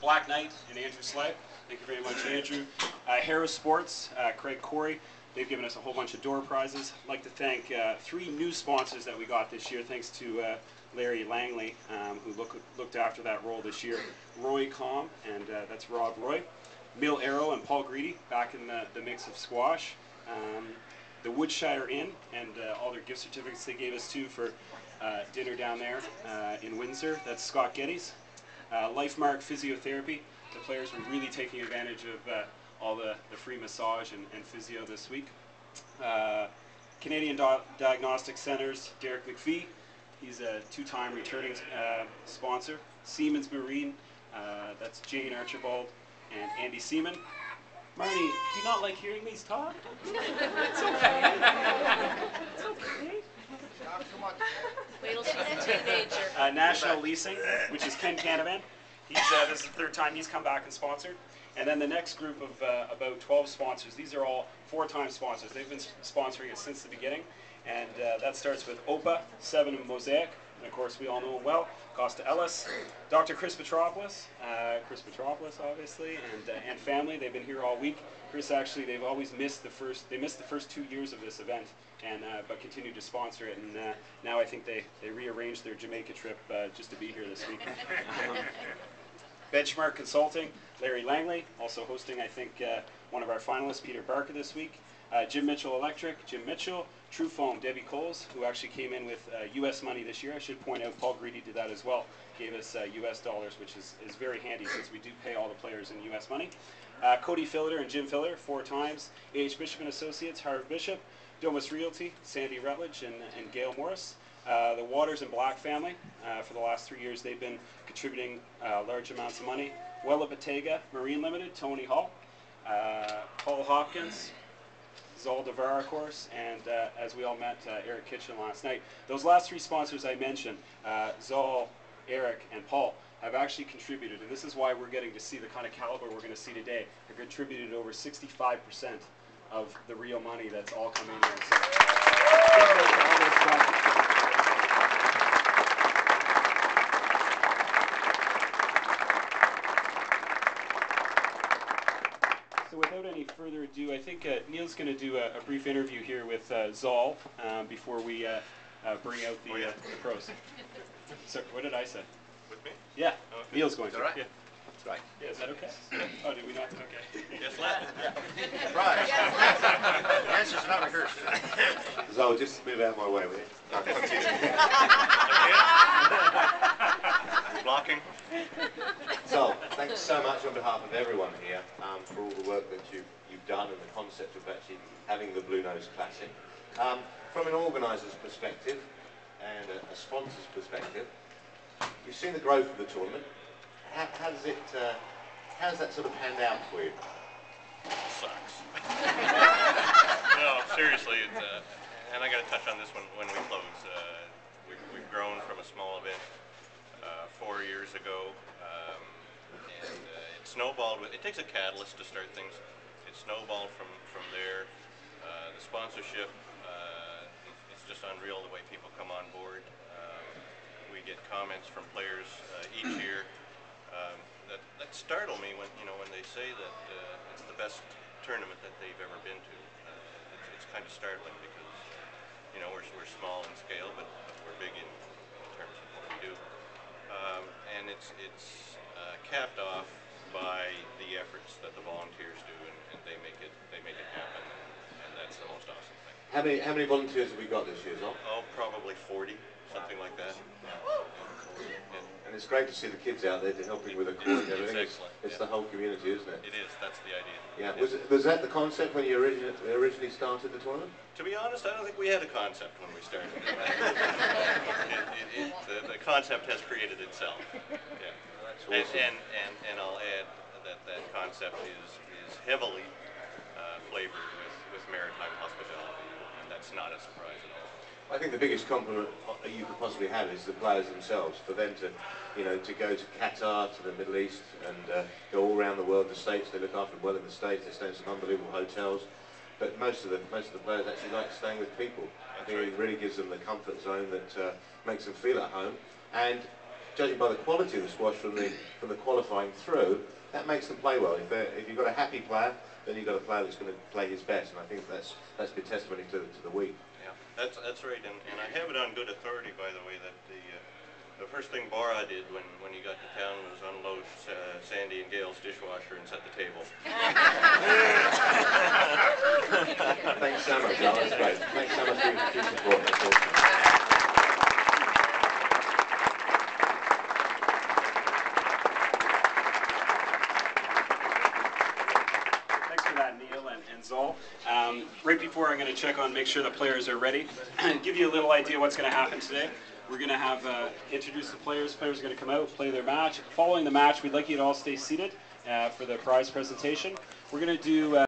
Black Knight and Andrew Slay. Thank you very much, Andrew. Harris Sports, Craig Corey. They've given us a whole bunch of door prizes. I'd like to thank 3 new sponsors that we got this year, thanks to Larry Langley, who looked after that role this year. Roy Com, and that's Rob Roy. Mill Arrow and Paul Greedy, back in the mix of squash. The Woodshire Inn, and all their gift certificates they gave us too for dinner down there in Windsor. That's Scott Geddes. LifeMark Physiotherapy. The players were really taking advantage of all the free massage and physio this week. Canadian Diagnostic Centers, Derek McPhee. He's a 2-time returning sponsor. Siemens Marine, that's Jane Archibald and Andy Seaman. Marnie, do you not like hearing these talk? It's okay. It's okay. Not so much. Wait till she's a teenager. National Leasing, which is Ken Canavan. This is the 3rd time he's come back and sponsored. And then the next group of about 12 sponsors. These are all 4-time sponsors. They've been sponsoring it since the beginning. And that starts with OPA, 7 and Mosaic. And of course, we all know him well. Costa Ellis, Dr. Chris Petropoulos, obviously, and family. They've been here all week. Chris, actually, they've always missed the first 2 years of this event, and but continued to sponsor it. And now I think they rearranged their Jamaica trip just to be here this week. Benchmark Consulting, Larry Langley, also hosting, I think, one of our finalists, Peter Barker, this week. Jim Mitchell Electric, Jim Mitchell. True Foam, Debbie Coles, who actually came in with U.S. money this year. I should point out Paul Greedy did that as well. Gave us U.S. dollars, which is very handy since we do pay all the players in U.S. money. Cody Filliter and Jim Filler, 4 times. A.H. Bishop and Associates, Harv Bishop. Domus Realty, Sandy Rutledge and Gail Morris. The Waters and Black family, for the last 3 years, they've been contributing large amounts of money. Wella Bottega, Marine Limited, Tony Hall. Paul Hopkins, Zol Devar, of course, and as we all met, Eric Kitchen last night. Those last 3 sponsors I mentioned, Zol, Eric, and Paul, have actually contributed, and this is why we're getting to see the kind of caliber we're going to see today. They've contributed over 65% of the real money that's all coming in here. So without any further ado, I think Neil's going to do a brief interview here with Zol before we bring out the pros. So, what did I say? With me? Yeah, oh, okay. Neil's going to. Right. Yeah. That's right. Yeah, is that okay? Oh, did we not? Okay. Yes, lad. Right. The answer's not rehearsed. Zol, just move out of my way with it. Blocking. Zol, thanks so much on behalf of everyone here for all the work that you've done and the concept of actually having the Blue Nose Classic. From an organiser's perspective and a sponsor's perspective, you've seen the growth of the tournament. How's that sort of panned out for you? Sucks. No, seriously, and I got to touch on this one when we close. We've grown from a small event 4 years ago, and it snowballed. It takes a catalyst to start things. It snowballed from there. The sponsorship, it's just unreal the way people come on board. We get comments from players each year that startle me when they say that it's the best tournament that they've ever been to. It's kind of startling because we're small in scale, but we're big in terms of what we do, and it's capped off by the efforts that the volunteers do, and they make it happen, and that's the most awesome thing. How many volunteers have we got this year, Zol? Oh, probably 40, something like that. And it's great to see the kids out there helping with the court and everything. It's the whole community, isn't it? It is. That's the idea. Yeah. Was that the concept when you originally started the tournament? To be honest, I don't think we had a concept when we started. The concept has created itself. Yeah. That's awesome. And I'll add that concept is heavily flavored with maritime hospitality, and that's not a surprise at all. I think the biggest compliment you could possibly have is the players themselves, for them to go to Qatar, to the Middle East, and go all around the world. The States, they look after them well in the States. They stay in some unbelievable hotels. But most of the players actually like staying with people. I think it really gives them the comfort zone that makes them feel at home. And judging by the quality of the squash from the qualifying through, that makes them play well. If you've got a happy player, then you've got a player that's going to play his best, and I think that's good testimony to the week. Yeah, that's right, and I have it on good authority, by the way, that the first thing Bora did when he got to town was unload Sandy and Gail's dishwasher and set the table. Thanks so much, Al. That's great. Thanks so much for your support. That's awesome. Thanks for that, Neil and Zol. Right before I'm going to check on, make sure the players are ready, give you a little idea what's going to happen today. We're going to have introduce the players. Players are going to come out, play their match. Following the match, we'd like you to all stay seated for the prize presentation. We're going to do